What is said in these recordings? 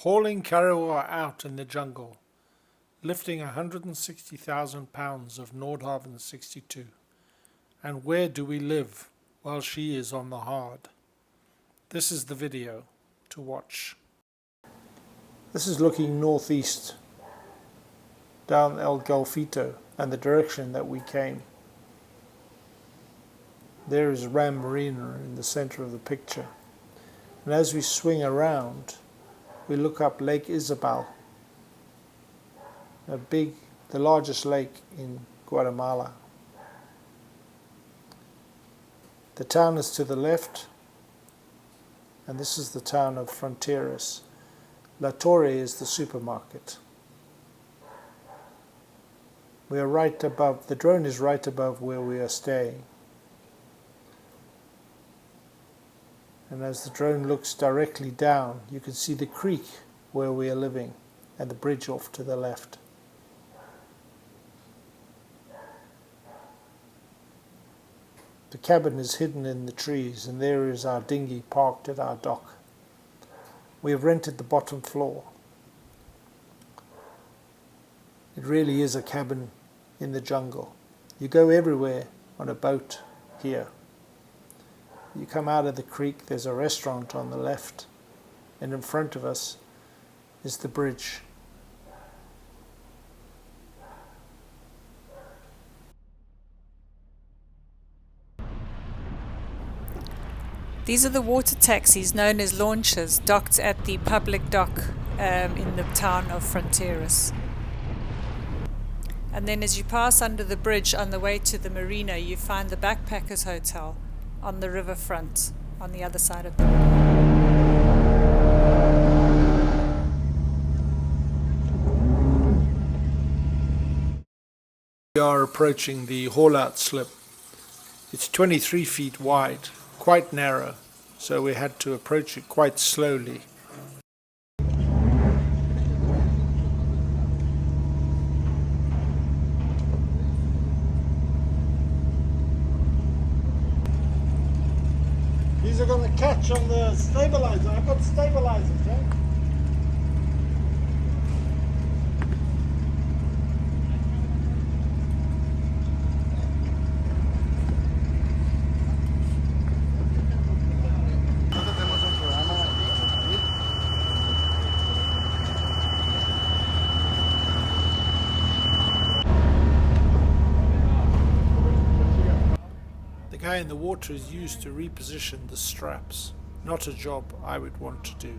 Hauling Kariwa out in the jungle, lifting 160,000 pounds of Nordhavn 62. And where do we live while she is on the hard? This is the video to watch. This is looking northeast, down El Golfito and the direction that we came. There is RAM Marina in the center of the picture. And as we swing around, we look up Lake Isabel, the largest lake in Guatemala. The town is to the left, and this is the town of Fronteras. La Torre is the supermarket. We are right above, the drone is right above where we are staying. And as the drone looks directly down, you can see the creek where we are living and the bridge off to the left. The cabin is hidden in the trees, and there is our dinghy parked at our dock. We have rented the bottom floor. It really is a cabin in the jungle. You go everywhere on a boat here. You come out of the creek, there's a restaurant on the left, and in front of us is the bridge. These are the water taxis known as launches, docked at the public dock in the town of Fronteras. And then as you pass under the bridge on the way to the marina, you find the Backpackers Hotel on the riverfront on the other side of the river. We are approaching the haul-out slip. It's 23 feet wide, quite narrow, so we had to approach it quite slowly. These are going to catch on the stabilizer. I've got stabilizers, right? The guy in the water is used to reposition the straps. Not a job I would want to do.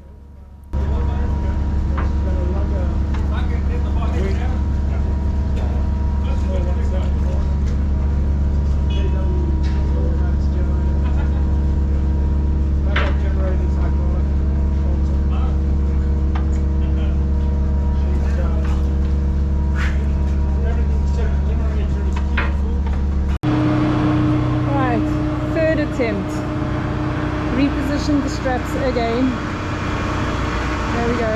Attempt. Reposition the straps again. There we go.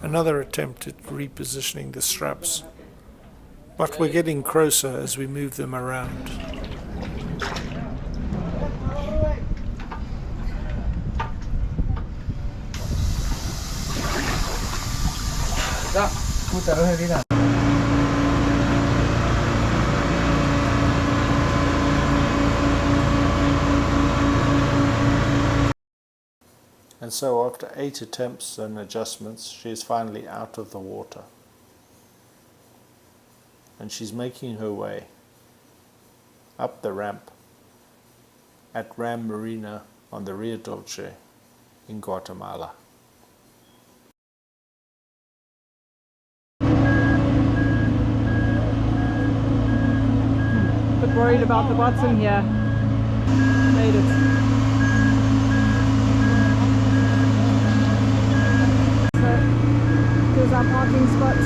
Another attempt at repositioning the straps, but we're getting closer as we move them around. And so after 8 attempts and adjustments, she is finally out of the water. And she's making her way up the ramp at RAM Marina on the Rio Dulce in Guatemala. Bit worried about the bottom here. Made it. So, here's our parking spot. I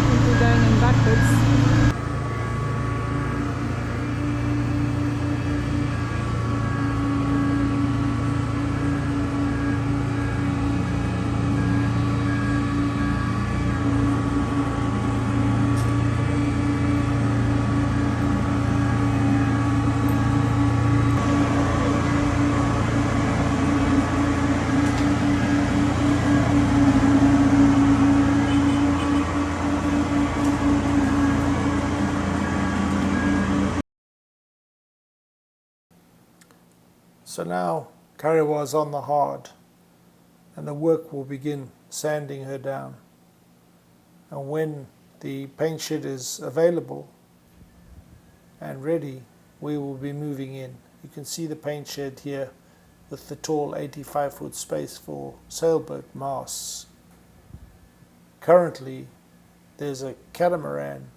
think we're going in backwards. So now Kariwa is on the hard, and the work will begin sanding her down. And when the paint shed is available and ready, we will be moving in. You can see the paint shed here with the tall 85-foot space for sailboat masts. Currently, there's a catamaran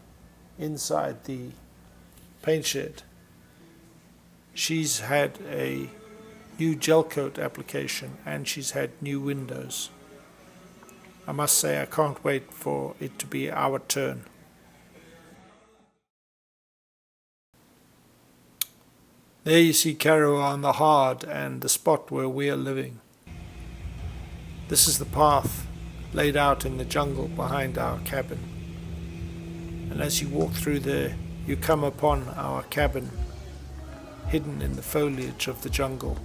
inside the paint shed. She's had a new gel coat application and she's had new windows. I must say I can't wait for it to be our turn. There you see Kariwa on the hard and the spot where we are living. This is the path laid out in the jungle behind our cabin. And as you walk through there, you come upon our cabin, hidden in the foliage of the jungle.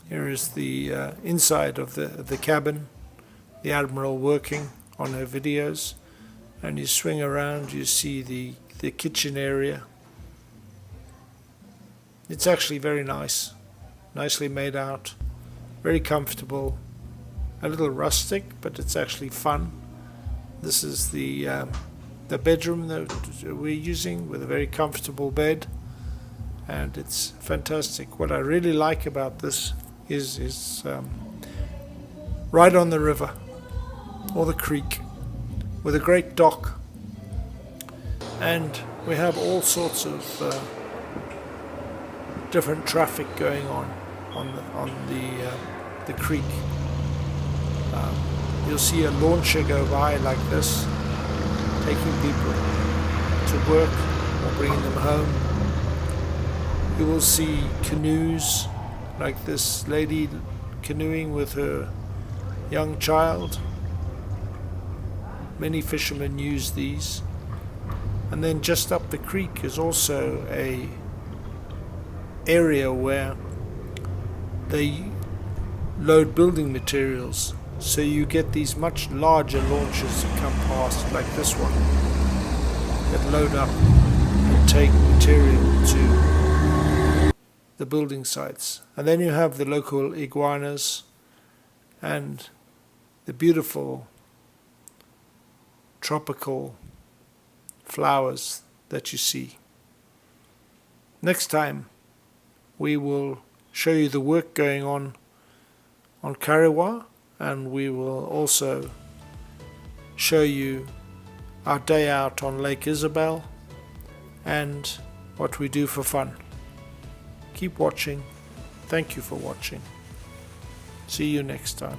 Here is the inside of the cabin, the Admiral working on her videos, and you swing around, you see the kitchen area. It's actually very nice, nicely made out, very comfortable, a little rustic, but it's actually fun. This is the bedroom that we're using with a very comfortable bed, and it's fantastic. What I really like about this is right on the river or the creek with a great dock, and we have all sorts of different traffic going on the creek. You'll see a launcher go by like this, taking people to work or bringing them home. You will see canoes like this lady canoeing with her young child. Many fishermen use these. And then just up the creek is also a area where they load building materials. So you get these much larger launches that come past, like this one, that load up and take material to the building sites. And then you have the local iguanas and the beautiful tropical flowers that you see. Next time we will show you the work going on Kariwa, and we will also show you our day out on Lake Isabel and what we do for fun. Keep watching. Thank you for watching. See you next time.